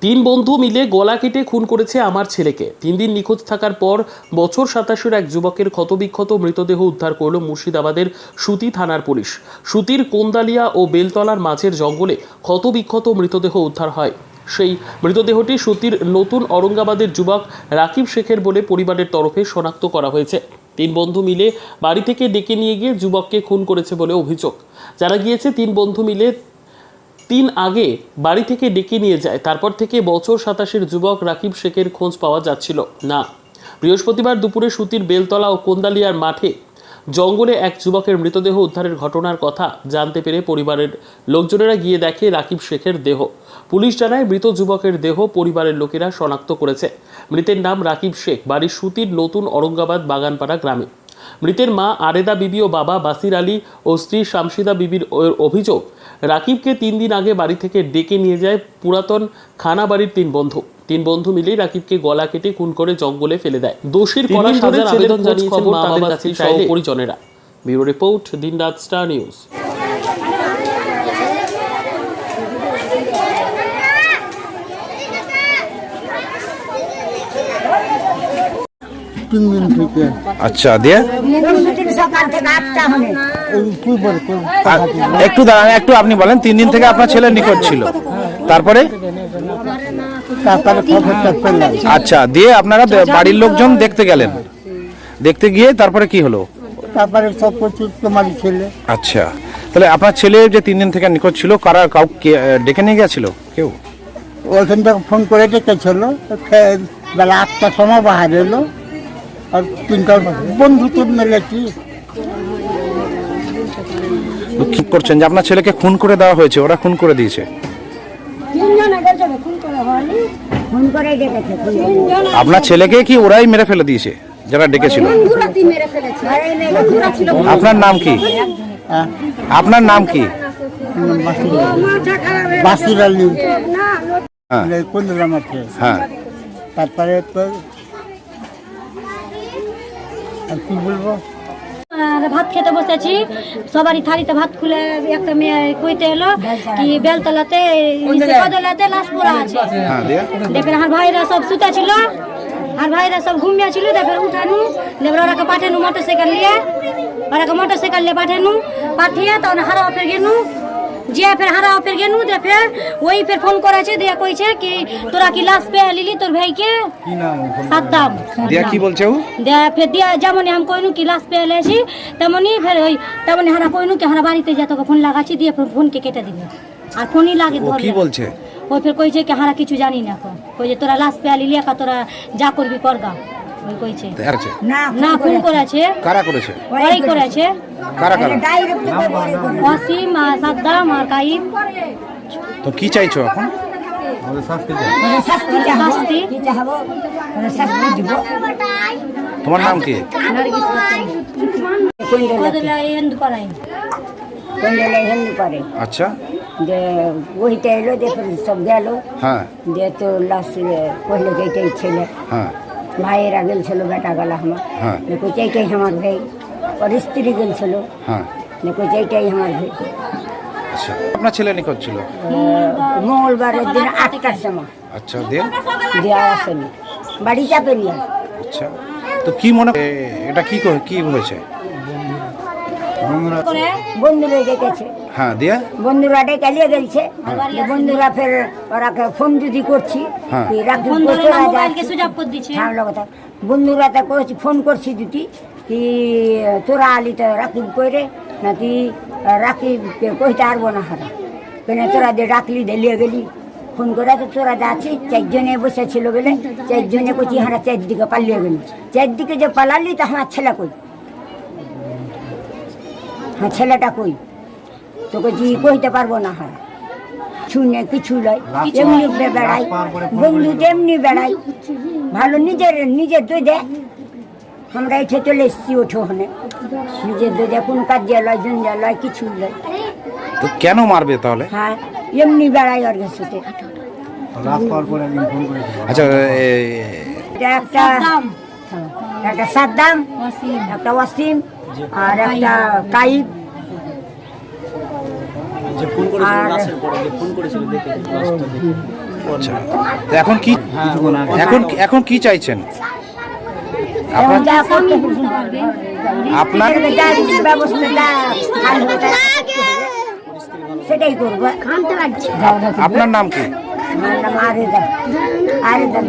তিন বন্ধু মিলে গলা কেটে খুন করেছে আমার ছেলেকে। 3 দিন নিখোঁজ থাকার পর বছর 27-এর এক যুবকের ক্ষতবিক্ষত মৃতদেহ উদ্ধার করল মুর্শিদাবাদের সুতি থানার পুলিশ। সুতির কোন্দালিয়া ও বেলতলার মাঝের জঙ্গলে ক্ষতবিক্ষত মৃতদেহ উদ্ধার হয়। সেই মৃতদেহটি সুতির নতুন ঔরঙ্গাবাদের যুবক রাকিব শেখের বলে পরিবারের তরফে শনাক্ত করা হয়েছে। তিন বন্ধু মিলে বাড়ি থেকে ডেকে নিয়ে গিয়ে যুবককে খুন করেছে বলে অভিযোগ। জানা গিয়েছে তিন বন্ধু মিলে দিন আগে বাড়ি থেকে ডেকে নিয়ে যায়। তারপর থেকে বছর 27-এর যুবক রাকিব শেখের খোঁজ পাওয়া যাচ্ছিল না। বৃহস্পতিবার দুপুরে সুতির বেলতলা ও কোন্দালিয়ার মাঠে জঙ্গলে এক যুবকের মৃতদেহ উদ্ধারের ঘটনার কথা জানতে পেরে পরিবারের লোকজনেরা গিয়ে দেখে রাকিব শেখের দেহ। পুলিশ জানায় মৃত যুবকের দেহ পরিবারের লোকেরা শনাক্ত করেছে। মৃতের নাম রাকিব শেখ, বাড়ি সুতির নতুন ঔরঙ্গাবাদ বাগানপাড়া গ্রামে। মৃতের মা আরেদা বিবি ও বাবা বাসির আলী ও স্ত্রী শামসিদা বিবির অভিযোগ, রাকিবকে 3 দিন আগে বাড়ি থেকে ডেকে নিয়ে যায় পুরাতন খানাবাড়ির তিন বন্ধু মিলেই রাকিবকে গলা কেটে খুন করে জঙ্গলে ফেলে দেয়। দোষীর কড়া সাজার আবেদন জানিয়েছেন মা বাবা সহ পরিজনেরা। ব্যুরো রিপোর্ট, দিনরাত স্টার নিউজ। আচ্ছা, দিয়ে একটু দাঁড়ান, একটু আপনি বলেন। 3 দিন থেকে আপনার ছেলে নিখোঁজ ছিল, তারপরে আচ্ছা, দিয়ে আপনারা বাড়ির লোকজন দেখতে গেলেন, দেখতে গিয়ে তারপরে কি হলো? তারপরে সব কিছু তোমারই ছেলে। আচ্ছা, তাহলে আপনার ছেলে যে 3 দিন থেকে নিখোঁজ ছিল, কাউকে ডেকে নিয়ে গেছিল কেউ? ওইখান থেকে ফোন করে ডেকেছিল, বেলা 8টার সময় বাহার এলো, আর 3টা বন্ধু তো মেলেছি। কি করছেন যে আপনার ছেলেকে খুন করে দেওয়া হয়েছে? ওরা খুন করে দিয়েছে? আপনার ছেলেকে কি ওরাই মেরে ফেলে দিয়েছে যারা ডেকেছিল? আপনার নাম কি? আপনার নাম কি? বাসির আলী। হ্যাঁ, হ্যাঁ। তারপরে তো আর কি বলবো, ভাত খেতে বসেছি, সবারই থালিতে ভাত খুলে একটা মেয়ে কইতে এলো কি বেলতলাতে লাশ পড়া আছে। দেখেন আর ভাইরা সব শুতে ছিল, আর ভাইরা সব ঘুমিয়ে ছিল। দেখেন উঠানু, ওরাকে পাঠানু মোটরসাইকেল নিয়ে, পাঠিয়ে তখন হারাও ফের গেনু, যে ফের হারাও ফের গেনু। দে ফের ওই ফের ফোন করেছে, দিয়ে কইছে কি তোরা কি লাশ পেয়ে লিলি তোর ভাইকে? কি নাম? সাদ্দাম। দিয়া কি বলছে ও? দে ফের দিয়া যেমনই আমি কইনু কি লাশ পেয়ে এলেছি, তেমনি ফের ওই তেমনি হারা কইনু কি হারা বাড়িতে যা তোকে ফোন লাগাচ্ছি, দিয়ে ফোনকে কেটে দিল। আর ফোনই লাগে ধরলে। কি বলছে? ওই ফের কইছে কি হারা কিছু জানি না, কই যে তোরা লাশ পেয়ে লিলি একা তোরা যা করবি করগা। ওই কইছে না ফোন করেছে। কারা করেছে? ওরাই করেছে। কারা কারা? ওয়াসিম আর সাদ্দাম আর কাইম। তো কি চাইছো এখন? শাস্তি। তোমার নাম কি? আচ্ছা, যে ওইটা এলো, দেখো সব গেল। হ্যাঁ, দিয়ে তো লাস্ট পহলে যেটাই ছেলে, হ্যাঁ, ভাইয়েরা গেছিল, বেটা গেল আমার। হ্যাঁ, দেখো এইটাই আমার ভাই, ওর স্ত্রী গেছিল। হ্যাঁ। দেখো এইটাই আমার ভাই। আচ্ছা, আপনার ছেলে নিখোঁজ ছিল মঙ্গলবারের দিন 8টার সময়। আচ্ছা, দিয়ে দেওয়া আসেনি, বাড়ি চাপে নিয়ে। আচ্ছা, তো কি মনে এটা কি হয়েছে? বন্ধুরা ডেকেছে। হ্যাঁ, দিয়ে বন্ধুরা ডেকে নিয়ে গেছে। বন্ধুরা ফের ওরাকে ফোন যদি করছি, হ্যাঁ। বন্ধুরা তা করেছি, ফোন করছি যদি কি তোরা আলি তো রাকিব কইরে নাকি রাকিবকে কইতে পারবো না হারা, কেন তোরা যে রাখলি দেলিয়ে গেলি ফোন করে। তো তোরা যাচ্ছি 4 জনে বসেছিল বলে 4 জনে কইছি হারা 4 দিকে পালিয়ে গেলি। 4 দিকে যে পালালি তো আমার ছেলে কই? হ্যাঁ, ছেলেটা কই? তো কইছি কইতে পারবো না হারা, শুনে কিছু লয়, এমনি বেড়াই বন্ধু, এমনি বেড়াই ভালো। নিজের দোদে আমরা এসে চলে এসছি, ওঠো হনে নিজের দোদে কোন কাজ লয়, জঞ্জা লয়, কিছু লয়। তো কেন মারবে তাহলে? হ্যাঁ, এমনি বেড়াই ওর কাছে। আচ্ছা, একটা সাদ্দাম, একটা ওয়াসিম আর একটা কাইব। আচ্ছা, তো এখন কি এখন কি চাইছেন আপনার? যা করতে আপনার যা ব্যবস্থাটা ভালো হবে, সেটাই করবো। আপনার নাম কি? আমার নাম আরেদা।